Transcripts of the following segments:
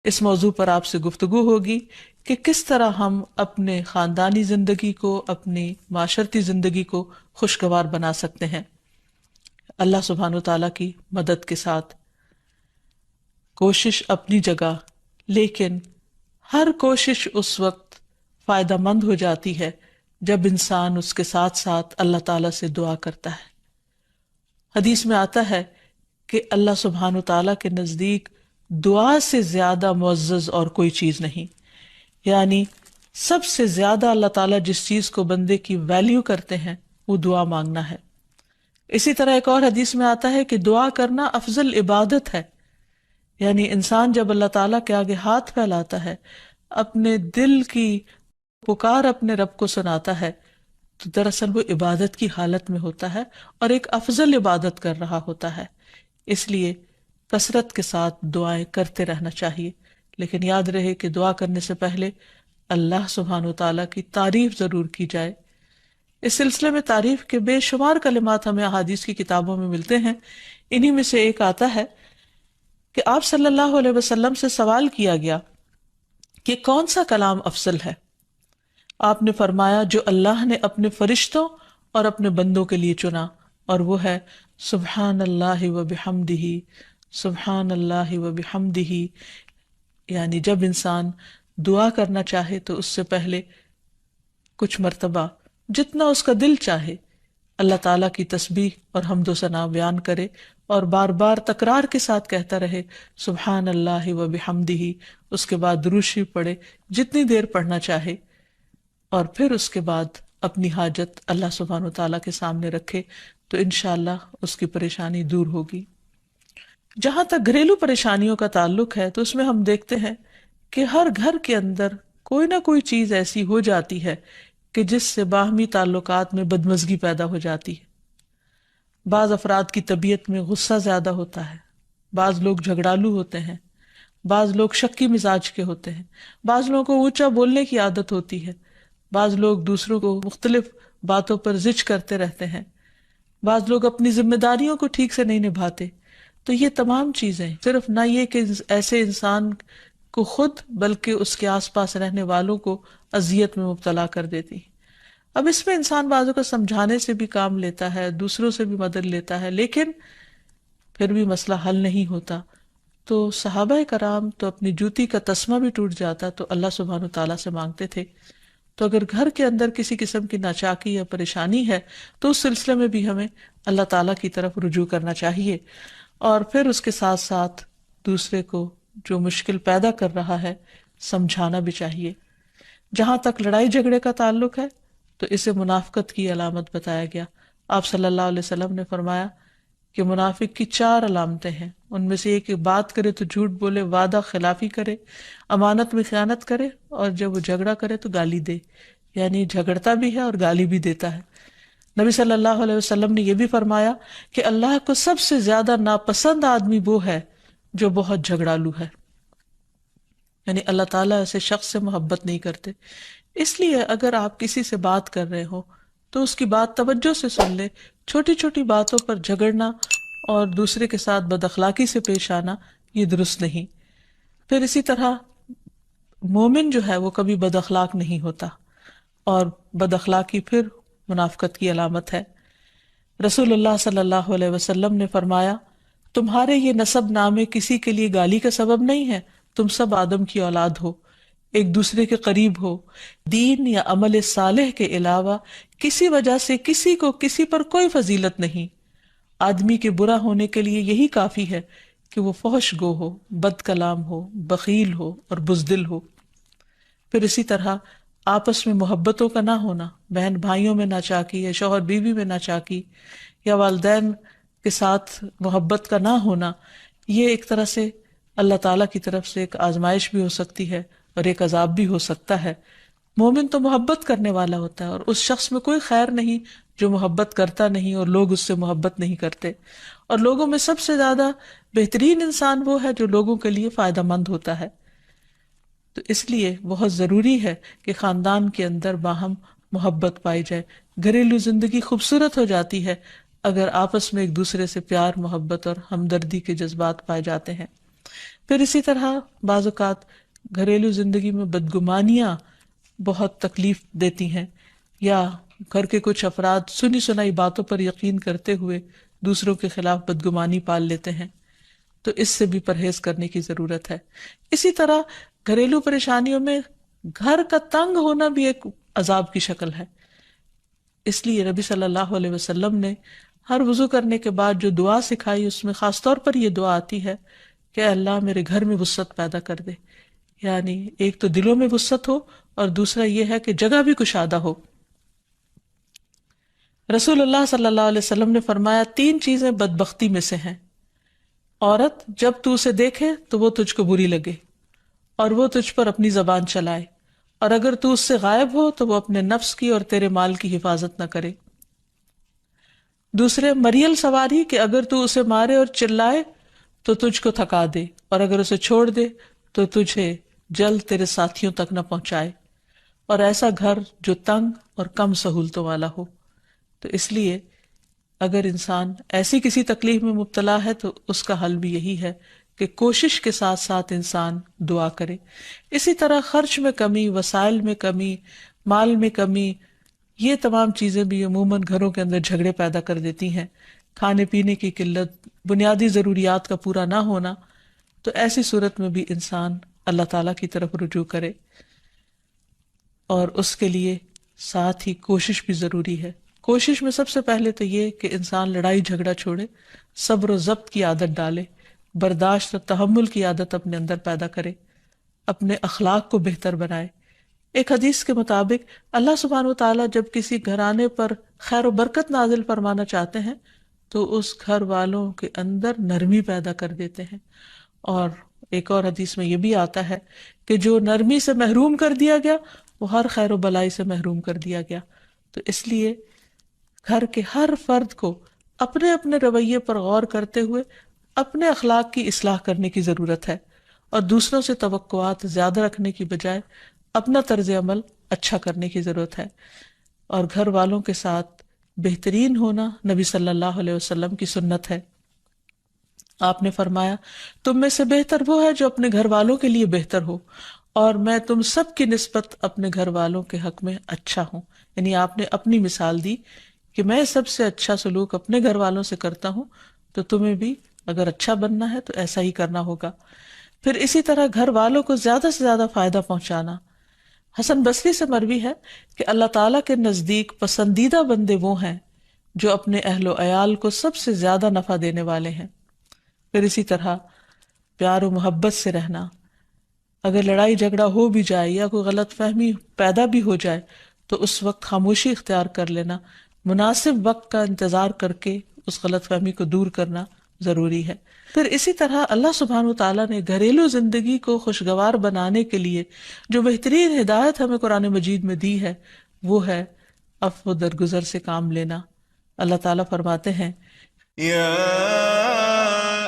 اس موضوع پر آپ سے گفتگو ہوگی کہ کس طرح ہم اپنے خاندانی زندگی کو، اپنی معاشرتی زندگی کو خوشگوار بنا سکتے ہیں اللہ سبحانہ و تعالیٰ کی مدد کے ساتھ۔ کوشش اپنی جگہ، لیکن ہر کوشش اس وقت فائدہ مند ہو جاتی ہے جب انسان اس کے ساتھ ساتھ اللہ تعالیٰ سے دعا کرتا ہے۔ حدیث میں آتا ہے کہ اللہ سبحانہ و تعالیٰ کے نزدیک دعا سے زیادہ معزز اور کوئی چیز نہیں، یعنی سب سے زیادہ اللہ تعالیٰ جس چیز کو بندے کی ویلیو کرتے ہیں وہ دعا مانگنا ہے۔ اسی طرح ایک اور حدیث میں آتا ہے کہ دعا کرنا افضل عبادت ہے، یعنی انسان جب اللہ تعالیٰ کے آگے ہاتھ پھیلاتا ہے، اپنے دل کی پکار اپنے رب کو سناتا ہے، تو دراصل وہ عبادت کی حالت میں ہوتا ہے اور ایک افضل عبادت کر رہا ہوتا ہے۔ اس لیے کثرت کے ساتھ دعائیں کرتے رہنا چاہیے، لیکن یاد رہے کہ دعا کرنے سے پہلے اللہ سبحانہ وتعالیٰ کی تعریف ضرور کی جائے۔ اس سلسلے میں تعریف کے بے شمار کلمات ہمیں احادیث کی کتابوں میں ملتے ہیں۔ انہی میں سے ایک آتا ہے کہ آپ صلی اللہ علیہ وسلم سے سوال کیا گیا کہ کون سا کلام افضل ہے؟ آپ نے فرمایا جو اللہ نے اپنے فرشتوں اور اپنے بندوں کے لیے چنا، اور وہ ہے سبحان اللہ و بحمدہ، سبحان اللہ و بحمدہ۔ یعنی جب انسان دعا کرنا چاہے تو اس سے پہلے کچھ مرتبہ جتنا اس کا دل چاہے اللہ تعالیٰ کی تسبیح اور حمد و ثنا بیان کرے، اور بار بار تکرار کے ساتھ کہتا رہے سبحان اللہ و بحمدہ۔ اس کے بعد درود شریف پڑھے جتنی دیر پڑھنا چاہے، اور پھر اس کے بعد اپنی حاجت اللہ سبحانہ وتعالیٰ کے سامنے رکھے تو انشاءاللہ اس کی پریشانی دور ہوگی۔ جہاں تک گھریلو پریشانیوں کا تعلق ہے تو اس میں ہم دیکھتے ہیں کہ ہر گھر کے اندر کوئی نہ کوئی چیز ایسی ہو جاتی ہے کہ جس سے باہمی تعلقات میں بدمزگی پیدا ہو جاتی ہے۔ بعض افراد کی طبیعت میں غصہ زیادہ ہوتا ہے، بعض لوگ جھگڑالو ہوتے ہیں، بعض لوگ شکی مزاج کے ہوتے ہیں، بعض لوگوں کو اونچا بولنے کی عادت ہوتی ہے، بعض لوگ دوسروں کو مختلف باتوں پر زج کرتے رہتے ہیں، بعض لوگ اپنی ذمہ داریوں کو ٹھیک سے نہیں نبھاتے۔ تو یہ تمام چیزیں صرف نہ یہ کہ ایسے انسان کو خود بلکہ اس کے آس پاس رہنے والوں کو اذیت میں مبتلا کر دیتی۔ اب اس میں انسان بعضوں کو سمجھانے سے بھی کام لیتا ہے، دوسروں سے بھی مدد لیتا ہے، لیکن پھر بھی مسئلہ حل نہیں ہوتا۔ تو صحابہ کرام تو اپنی جوتی کا تسمہ بھی ٹوٹ جاتا تو اللہ سبحانہ تعالیٰ سے مانگتے تھے۔ تو اگر گھر کے اندر کسی قسم کی ناچاکی یا پریشانی ہے تو اس سلسلے میں بھی ہمیں اللہ تعالیٰ کی طرف رجوع کرنا چاہیے، اور پھر اس کے ساتھ ساتھ دوسرے کو جو مشکل پیدا کر رہا ہے سمجھانا بھی چاہیے۔ جہاں تک لڑائی جھگڑے کا تعلق ہے تو اسے منافقت کی علامت بتایا گیا۔ آپ صلی اللہ علیہ وسلم نے فرمایا کہ منافق کی 4 علامتیں ہیں، ان میں سے ایک بات کرے تو جھوٹ بولے، وعدہ خلافی کرے، امانت میں خیانت کرے، اور جب وہ جھگڑا کرے تو گالی دے، یعنی جھگڑتا بھی ہے اور گالی بھی دیتا ہے۔ نبی صلی اللہ علیہ وسلم نے یہ بھی فرمایا کہ اللہ کو سب سے زیادہ ناپسند آدمی وہ ہے جو بہت جھگڑالو ہے، یعنی اللہ تعالیٰ ایسے شخص سے محبت نہیں کرتے۔ اس لیے اگر آپ کسی سے بات کر رہے ہو تو اس کی بات توجہ سے سن لے۔ چھوٹی چھوٹی باتوں پر جھگڑنا اور دوسرے کے ساتھ بد اخلاقی سے پیش آنا یہ درست نہیں۔ پھر اسی طرح مومن جو ہے وہ کبھی بد اخلاق نہیں ہوتا، اور بد اخلاقی پھر منافقت کی علامت ہے۔ رسول اللہ صلی اللہ علیہ وسلم نے فرمایا تمہارے یہ نسب نامے کسی کے لیے گالی کا سبب نہیں ہے، تم سب آدم کی اولاد ہو، ایک دوسرے کے قریب ہو، دین یا عمل صالح کے علاوہ کسی وجہ سے کسی کو کسی پر کوئی فضیلت نہیں۔ آدمی کے برا ہونے کے لیے یہی کافی ہے کہ وہ فحش گو ہو، بد کلام ہو، بخیل ہو اور بزدل ہو۔ پھر اسی طرح آپس میں محبتوں کا نہ ہونا، بہن بھائیوں میں ناچاکی، یا شوہر بیوی میں ناچاکی، یا والدین کے ساتھ محبت کا نہ ہونا، یہ ایک طرح سے اللہ تعالیٰ کی طرف سے ایک آزمائش بھی ہو سکتی ہے اور ایک عذاب بھی ہو سکتا ہے۔ مومن تو محبت کرنے والا ہوتا ہے، اور اس شخص میں کوئی خیر نہیں جو محبت کرتا نہیں اور لوگ اس سے محبت نہیں کرتے۔ اور لوگوں میں سب سے زیادہ بہترین انسان وہ ہے جو لوگوں کے لیے فائدہ مند ہوتا ہے۔ تو اس لیے بہت ضروری ہے کہ خاندان کے اندر باہم محبت پائی جائے۔ گھریلو زندگی خوبصورت ہو جاتی ہے اگر آپس میں ایک دوسرے سے پیار، محبت اور ہمدردی کے جذبات پائے جاتے ہیں۔ پھر اسی طرح بعض اوقات گھریلو زندگی میں بدگمانیاں بہت تکلیف دیتی ہیں، یا گھر کے کچھ افراد سنی سنائی باتوں پر یقین کرتے ہوئے دوسروں کے خلاف بدگمانی پال لیتے ہیں، تو اس سے بھی پرہیز کرنے کی ضرورت ہے۔ اسی طرح گھریلو پریشانیوں میں گھر کا تنگ ہونا بھی ایک عذاب کی شکل ہے۔ اس لیے نبی صلی اللہ علیہ وسلم نے ہر وضو کرنے کے بعد جو دعا سکھائی، اس میں خاص طور پر یہ دعا آتی ہے کہ اے اللہ میرے گھر میں وسعت پیدا کر دے، یعنی ایک تو دلوں میں وسعت ہو، اور دوسرا یہ ہے کہ جگہ بھی کشادہ ہو۔ رسول اللہ صلی اللہ علیہ وسلم نے فرمایا 3 چیزیں بدبختی میں سے ہیں: عورت جب تو اسے دیکھے تو وہ تجھ کو بری لگے اور وہ تجھ پر اپنی زبان چلائے، اور اگر تو اس سے غائب ہو تو وہ اپنے نفس کی اور تیرے مال کی حفاظت نہ کرے۔ دوسرے، مریل سواری کہ اگر تو اسے مارے اور چلائے تو تجھ کو تھکا دے، اور اگر اسے چھوڑ دے تو تجھے جلد تیرے ساتھیوں تک نہ پہنچائے، اور ایسا گھر جو تنگ اور کم سہولتوں والا ہو۔ تو اس لیے اگر انسان ایسی کسی تکلیف میں مبتلا ہے تو اس کا حل بھی یہی ہے کہ کوشش کے ساتھ ساتھ انسان دعا کرے۔ اسی طرح خرچ میں کمی، وسائل میں کمی، مال میں کمی، یہ تمام چیزیں بھی عموماً گھروں کے اندر جھگڑے پیدا کر دیتی ہیں۔ کھانے پینے کی قلت، بنیادی ضروریات کا پورا نہ ہونا، تو ایسی صورت میں بھی انسان اللہ تعالیٰ کی طرف رجوع کرے، اور اس کے لیے ساتھ ہی کوشش بھی ضروری ہے۔ کوشش میں سب سے پہلے تو یہ کہ انسان لڑائی جھگڑا چھوڑے، صبر و ضبط کی عادت ڈالے، برداشت اور تحمل کی عادت اپنے اندر پیدا کرے، اپنے اخلاق کو بہتر بنائے۔ ایک حدیث کے مطابق اللہ سبحانہ و تعالیٰ جب کسی گھرانے پر خیر و برکت نازل فرمانا چاہتے ہیں تو اس گھر والوں کے اندر نرمی پیدا کر دیتے ہیں۔ اور ایک اور حدیث میں یہ بھی آتا ہے کہ جو نرمی سے محروم کر دیا گیا وہ ہر خیر و بلائی سے محروم کر دیا گیا۔ تو اس لیے گھر کے ہر فرد کو اپنے اپنے رویے پر غور کرتے ہوئے اپنے اخلاق کی اصلاح کرنے کی ضرورت ہے، اور دوسروں سے توقعات زیادہ رکھنے کی بجائے اپنا طرز عمل اچھا کرنے کی ضرورت ہے۔ اور گھر والوں کے ساتھ بہترین ہونا نبی صلی اللہ علیہ وسلم کی سنت ہے۔ آپ نے فرمایا تم میں سے بہتر وہ ہے جو اپنے گھر والوں کے لیے بہتر ہو، اور میں تم سب کی نسبت اپنے گھر والوں کے حق میں اچھا ہوں۔ یعنی آپ نے اپنی مثال دی کہ میں سب سے اچھا سلوک اپنے گھر والوں سے کرتا ہوں، تو تمہیں بھی اگر اچھا بننا ہے تو ایسا ہی کرنا ہوگا۔ پھر اسی طرح گھر والوں کو زیادہ سے زیادہ فائدہ پہنچانا۔ حسن بصری سے مروی ہے کہ اللہ تعالیٰ کے نزدیک پسندیدہ بندے وہ ہیں جو اپنے اہل و عیال کو سب سے زیادہ نفع دینے والے ہیں۔ پھر اسی طرح پیار و محبت سے رہنا۔ اگر لڑائی جھگڑا ہو بھی جائے یا کوئی غلط فہمی پیدا بھی ہو جائے تو اس وقت خاموشی اختیار کر لینا، مناسب وقت کا انتظار کر کے اس غلط فہمی کو دور کرنا ضروری ہے۔ پھر اسی طرح اللہ سبحانہ و تعالیٰ نے گھریلو زندگی کو خوشگوار بنانے کے لیے جو بہترین ہدایت ہمیں قرآن مجید میں دی ہے وہ ہے عفو و درگزر سے کام لینا۔ اللہ تعالیٰ فرماتے ہیں یا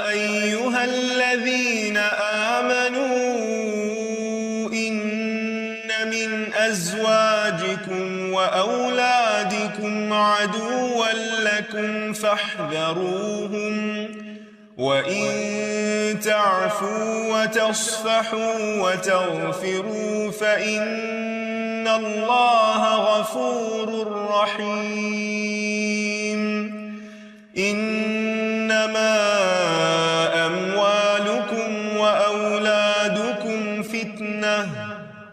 ایہا الذین آمنوا ان من ازواجکم و اولادکم عدوا لکم فاحذروہم وَإِن تَعْفُوا وَتَصْفَحُوا وَتَغْفِرُوا فَإِنَّ اللَّهَ غَفُورٌ رَّحِيمٌ إِنَّمَا أَمْوَالُكُمْ وَأَوْلَادُكُمْ فِتْنَةٌ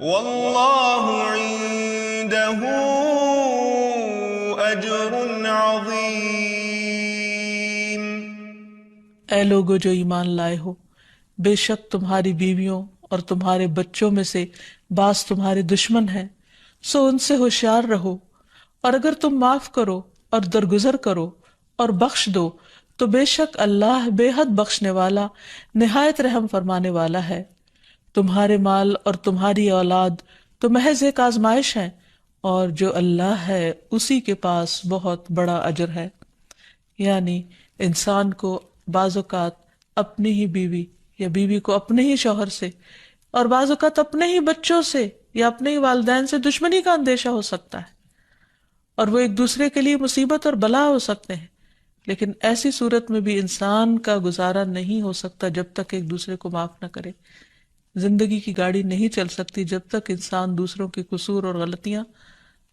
وَاللَّهُ عِندَهُ أَجْرٌ عَظِيمٌ۔ اے لوگو جو ایمان لائے ہو، بے شک تمہاری بیویوں اور تمہارے بچوں میں سے بعض تمہارے دشمن ہیں، سو ان سے ہوشیار رہو، اور اگر تم معاف کرو اور درگزر کرو اور بخش دو تو بے شک اللہ بے حد بخشنے والا، نہایت رحم فرمانے والا ہے۔ تمہارے مال اور تمہاری اولاد تو محض ایک آزمائش ہے، اور جو اللہ ہے اسی کے پاس بہت بڑا اجر ہے۔ یعنی انسان کو بعض اوقات اپنی ہی بیوی یا بیوی کو اپنے ہی شوہر سے، اور بعض اوقات اپنے ہی بچوں سے یا اپنے ہی والدین سے دشمنی کا اندیشہ ہو سکتا ہے، اور وہ ایک دوسرے کے لیے مصیبت اور بلا ہو سکتے ہیں۔ لیکن ایسی صورت میں بھی انسان کا گزارا نہیں ہو سکتا جب تک ایک دوسرے کو معاف نہ کرے. زندگی کی گاڑی نہیں چل سکتی جب تک انسان دوسروں کے قصور اور غلطیاں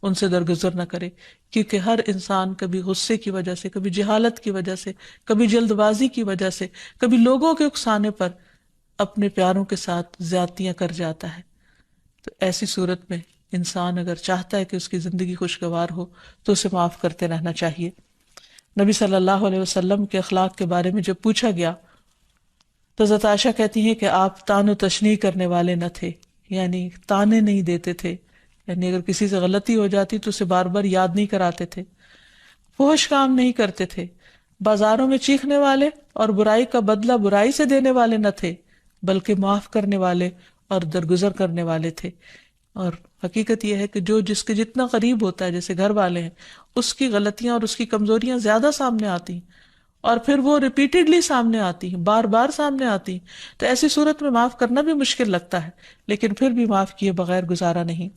ان سے درگزر نہ کرے، کیونکہ ہر انسان کبھی غصے کی وجہ سے، کبھی جہالت کی وجہ سے، کبھی جلد بازی کی وجہ سے، کبھی لوگوں کے اکسانے پر اپنے پیاروں کے ساتھ زیادتیاں کر جاتا ہے. تو ایسی صورت میں انسان اگر چاہتا ہے کہ اس کی زندگی خوشگوار ہو تو اسے معاف کرتے رہنا چاہیے. نبی صلی اللہ علیہ وسلم کے اخلاق کے بارے میں جب پوچھا گیا تو حضرت عائشہ کہتی ہیں کہ آپ طعن و تشنیع کرنے والے نہ تھے، یعنی طعنے نہیں دیتے تھے، یعنی اگر کسی سے غلطی ہو جاتی تو اسے بار بار یاد نہیں کراتے تھے، فحش کام نہیں کرتے تھے، بازاروں میں چیخنے والے اور برائی کا بدلہ برائی سے دینے والے نہ تھے، بلکہ معاف کرنے والے اور درگزر کرنے والے تھے. اور حقیقت یہ ہے کہ جو جس کے جتنا قریب ہوتا ہے، جیسے گھر والے ہیں، اس کی غلطیاں اور اس کی کمزوریاں زیادہ سامنے آتی ہیں اور پھر وہ ریپیٹڈلی سامنے آتی ہیں، بار بار سامنے آتی ہیں. تو ایسی صورت میں معاف کرنا بھی مشکل لگتا ہے، لیکن پھر بھی معاف کیے بغیر گزارا نہیں.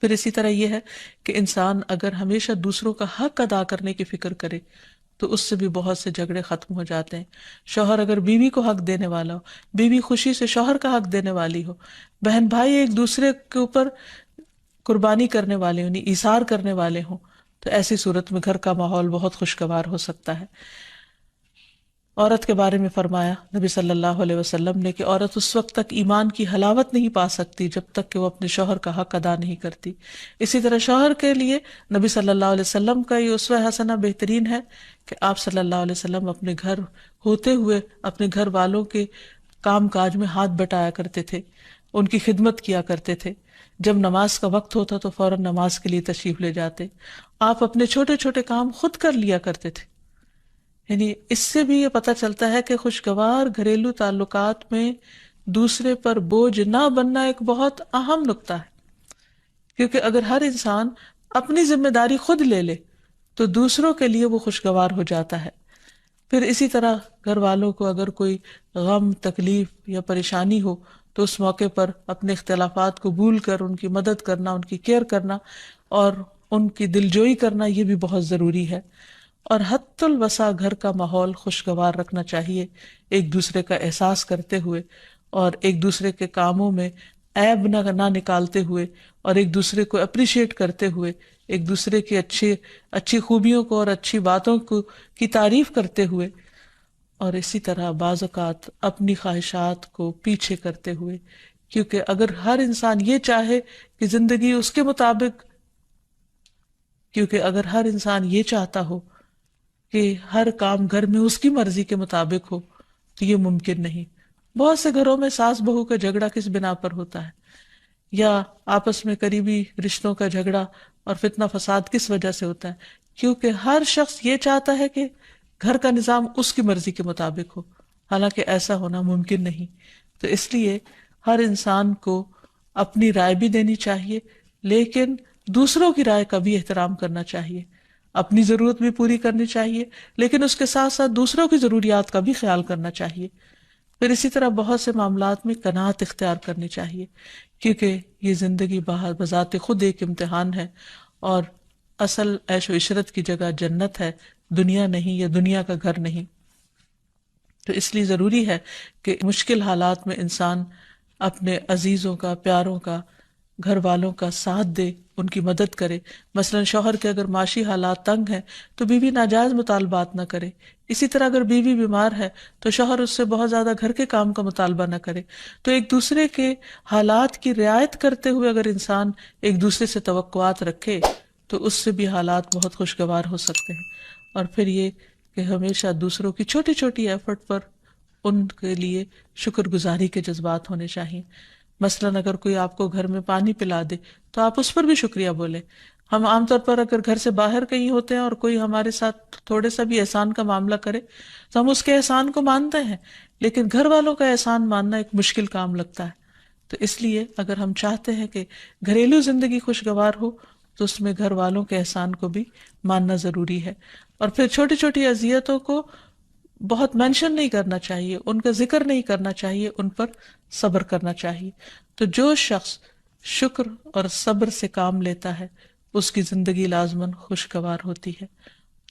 پھر اسی طرح یہ ہے کہ انسان اگر ہمیشہ دوسروں کا حق ادا کرنے کی فکر کرے تو اس سے بھی بہت سے جھگڑے ختم ہو جاتے ہیں. شوہر اگر بیوی کو حق دینے والا ہو، بیوی خوشی سے شوہر کا حق دینے والی ہو، بہن بھائی ایک دوسرے کے اوپر قربانی کرنے والے ہوں، ایثار کرنے والے ہوں، تو ایسی صورت میں گھر کا ماحول بہت خوشگوار ہو سکتا ہے. عورت کے بارے میں فرمایا نبی صلی اللہ علیہ وسلم نے کہ عورت اس وقت تک ایمان کی حلاوت نہیں پا سکتی جب تک کہ وہ اپنے شوہر کا حق ادا نہیں کرتی. اسی طرح شوہر کے لیے نبی صلی اللہ علیہ وسلم کا یہ اسوہ حسنہ بہترین ہے کہ آپ صلی اللہ علیہ وسلم اپنے گھر ہوتے ہوئے اپنے گھر والوں کے کام کاج میں ہاتھ بٹایا کرتے تھے، ان کی خدمت کیا کرتے تھے. جب نماز کا وقت ہوتا تو فوراً نماز کے لیے تشریف لے جاتے. آپ اپنے چھوٹے چھوٹے کام خود کر لیا کرتے تھے. یعنی اس سے بھی یہ پتہ چلتا ہے کہ خوشگوار گھریلو تعلقات میں دوسرے پر بوجھ نہ بننا ایک بہت اہم نکتہ ہے، کیونکہ اگر ہر انسان اپنی ذمہ داری خود لے لے تو دوسروں کے لیے وہ خوشگوار ہو جاتا ہے. پھر اسی طرح گھر والوں کو اگر کوئی غم، تکلیف یا پریشانی ہو تو اس موقع پر اپنے اختلافات کو بھول کر ان کی مدد کرنا، ان کی کیئر کرنا اور ان کی دلجوئی کرنا، یہ بھی بہت ضروری ہے. اور حتی الوسع گھر کا ماحول خوشگوار رکھنا چاہیے، ایک دوسرے کا احساس کرتے ہوئے اور ایک دوسرے کے کاموں میں عیب نہ نکالتے ہوئے اور ایک دوسرے کو اپریشیٹ کرتے ہوئے، ایک دوسرے کی اچھی خوبیوں کو اور اچھی باتوں کی تعریف کرتے ہوئے، اور اسی طرح بعض اوقات اپنی خواہشات کو پیچھے کرتے ہوئے. کیونکہ اگر ہر انسان یہ چاہے کہ زندگی اس کے مطابق، کیونکہ اگر ہر انسان یہ چاہتا ہو کہ ہر کام گھر میں اس کی مرضی کے مطابق ہو تو یہ ممکن نہیں. بہت سے گھروں میں ساس بہو کا جھگڑا کس بنا پر ہوتا ہے، یا آپس میں قریبی رشتوں کا جھگڑا اور فتنہ فساد کس وجہ سے ہوتا ہے؟ کیونکہ ہر شخص یہ چاہتا ہے کہ گھر کا نظام اس کی مرضی کے مطابق ہو، حالانکہ ایسا ہونا ممکن نہیں. تو اس لیے ہر انسان کو اپنی رائے بھی دینی چاہیے، لیکن دوسروں کی رائے کا بھی احترام کرنا چاہیے. اپنی ضرورت بھی پوری کرنی چاہیے، لیکن اس کے ساتھ ساتھ دوسروں کی ضروریات کا بھی خیال کرنا چاہیے. پھر اسی طرح بہت سے معاملات میں قناعت اختیار کرنی چاہیے، کیونکہ یہ زندگی بذات خود ایک امتحان ہے اور اصل عیش و عشرت کی جگہ جنت ہے، دنیا نہیں، یا دنیا کا گھر نہیں. تو اس لیے ضروری ہے کہ مشکل حالات میں انسان اپنے عزیزوں کا، پیاروں کا، گھر والوں کا ساتھ دے، ان کی مدد کرے. مثلا شوہر کے اگر معاشی حالات تنگ ہیں تو بیوی ناجائز مطالبات نہ کرے. اسی طرح اگر بیوی بیمار ہے تو شوہر اس سے بہت زیادہ گھر کے کام کا مطالبہ نہ کرے. تو ایک دوسرے کے حالات کی رعایت کرتے ہوئے اگر انسان ایک دوسرے سے توقعات رکھے تو اس سے بھی حالات بہت خوشگوار ہو سکتے ہیں. اور پھر یہ کہ ہمیشہ دوسروں کی چھوٹی چھوٹی ایفرٹ پر ان کے لیے شکر گزاری کے جذبات ہونے چاہیے. مثلاً اگر کوئی آپ کو گھر میں پانی پلا دے تو آپ اس پر بھی شکریہ بولیں. ہم عام طور پر اگر گھر سے باہر کہیں ہوتے ہیں اور کوئی ہمارے ساتھ تھوڑے سا بھی احسان کا معاملہ کرے تو ہم اس کے احسان کو مانتے ہیں، لیکن گھر والوں کا احسان ماننا ایک مشکل کام لگتا ہے. تو اس لیے اگر ہم چاہتے ہیں کہ گھریلو زندگی خوشگوار ہو تو اس میں گھر والوں کے احسان کو بھی ماننا ضروری ہے. اور پھر چھوٹی چھوٹی اذیتوں کو بہت مینشن نہیں کرنا چاہیے، ان کا ذکر نہیں کرنا چاہیے، ان پر صبر کرنا چاہیے. تو جو شخص شکر اور صبر سے کام لیتا ہے اس کی زندگی لازماً خوشگوار ہوتی ہے.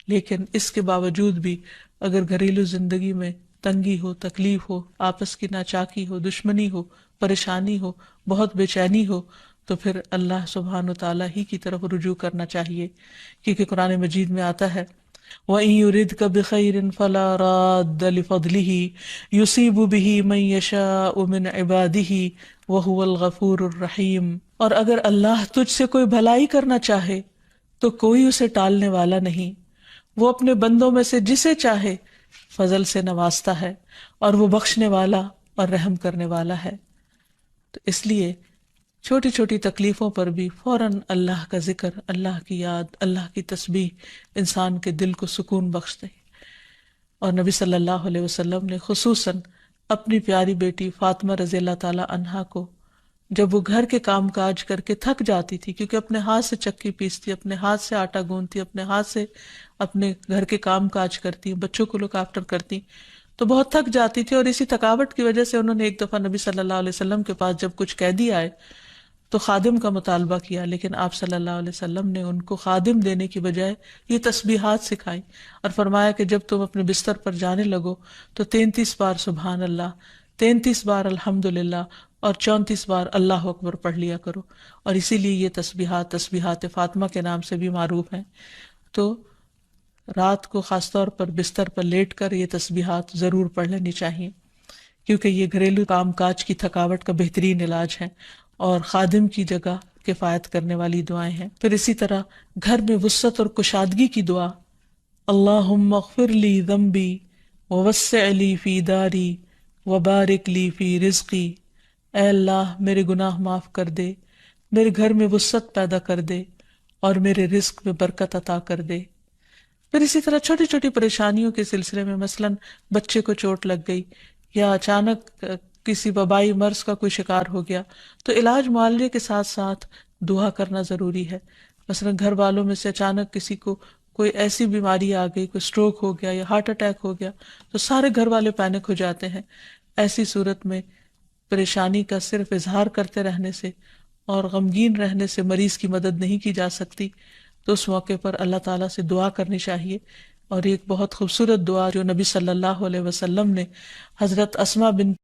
لیکن اس کے باوجود بھی اگر گھریلو زندگی میں تنگی ہو، تکلیف ہو، آپس کی ناچاکی ہو، دشمنی ہو، پریشانی ہو، بہت بے چینی ہو، تو پھر اللہ سبحانہ وتعالیٰ ہی کی طرف رجوع کرنا چاہیے، کیونکہ قرآن مجید میں آتا ہے وَإِن يُرِدْكَ بِخَيْرٍ فَلَا رَادَّ لِفَضْلِهِ يُصِيبُ بِهِ مَن يَشَاءُ مِنْ عِبَادِهِ وَهُوَ الْغَفُورُ الرَّحِيمُ۔ اور اگر اللہ تجھ سے کوئی بھلائی کرنا چاہے تو کوئی اسے ٹالنے والا نہیں، وہ اپنے بندوں میں سے جسے چاہے فضل سے نوازتا ہے، اور وہ بخشنے والا اور رحم کرنے والا ہے۔ تو اس لیے چھوٹی چھوٹی تکلیفوں پر بھی فوراً اللہ کا ذکر، اللہ کی یاد، اللہ کی تسبیح انسان کے دل کو سکون بخش دے۔ اور نبی صلی اللہ علیہ وسلم نے خصوصاً اپنی پیاری بیٹی فاطمہ رضی اللہ تعالی عنہا کو جب وہ گھر کے کام کاج کر کے تھک جاتی تھی، کیونکہ اپنے ہاتھ سے چکی پیستی، اپنے ہاتھ سے آٹا گوندتی، اپنے ہاتھ سے اپنے گھر کے کام کاج کرتی، بچوں کو لک آفٹر کرتی، تو بہت تھک جاتی تھی، اور اسی تھکاوٹ کی وجہ سے انہوں نے ایک دفعہ نبی صلی اللہ علیہ وسلم کے پاس جب کچھ قیدی آئے تو خادم کا مطالبہ کیا، لیکن آپ صلی اللہ علیہ وسلم نے ان کو خادم دینے کی بجائے یہ تسبیحات سکھائی، اور فرمایا کہ جب تم اپنے بستر پر جانے لگو تو 33 بار سبحان اللہ، 33 بار الحمدللہ، اور 34 بار اللہ اکبر پڑھ لیا کرو، اور اسی لیے یہ تسبیحات فاطمہ کے نام سے بھی معروف ہیں۔ تو رات کو خاص طور پر بستر پر لیٹ کر یہ تسبیحات ضرور پڑھ لینی چاہیے، کیونکہ یہ گھریلو کام کاج کی تھکاوٹ کا بہترین علاج ہے اور خادم کی جگہ کفایت کرنے والی دعائیں ہیں۔ پھر اسی طرح گھر میں وسعت اور کشادگی کی دعا، اللہم اغفر لی ذنبی ووسع لی فی داری وبارک لی فی رزقی، اے اللہ میرے گناہ معاف کر دے، میرے گھر میں وسعت پیدا کر دے اور میرے رزق میں برکت عطا کر دے۔ پھر اسی طرح چھوٹی چھوٹی پریشانیوں کے سلسلے میں، مثلاً بچے کو چوٹ لگ گئی یا اچانک کسی وبائی مرض کا کوئی شکار ہو گیا، تو علاج معالجے کے ساتھ ساتھ دعا کرنا ضروری ہے۔ مثلاً گھر والوں میں سے اچانک کسی کو کوئی ایسی بیماری آ گئی، کوئی سٹروک ہو گیا یا ہارٹ اٹیک ہو گیا، تو سارے گھر والے پینک ہو جاتے ہیں۔ ایسی صورت میں پریشانی کا صرف اظہار کرتے رہنے سے اور غمگین رہنے سے مریض کی مدد نہیں کی جا سکتی، تو اس موقع پر اللہ تعالیٰ سے دعا کرنی چاہیے۔ اور ایک بہت خوبصورت دعا جو نبی صلی اللہ علیہ وسلم نے حضرت اسماء بنت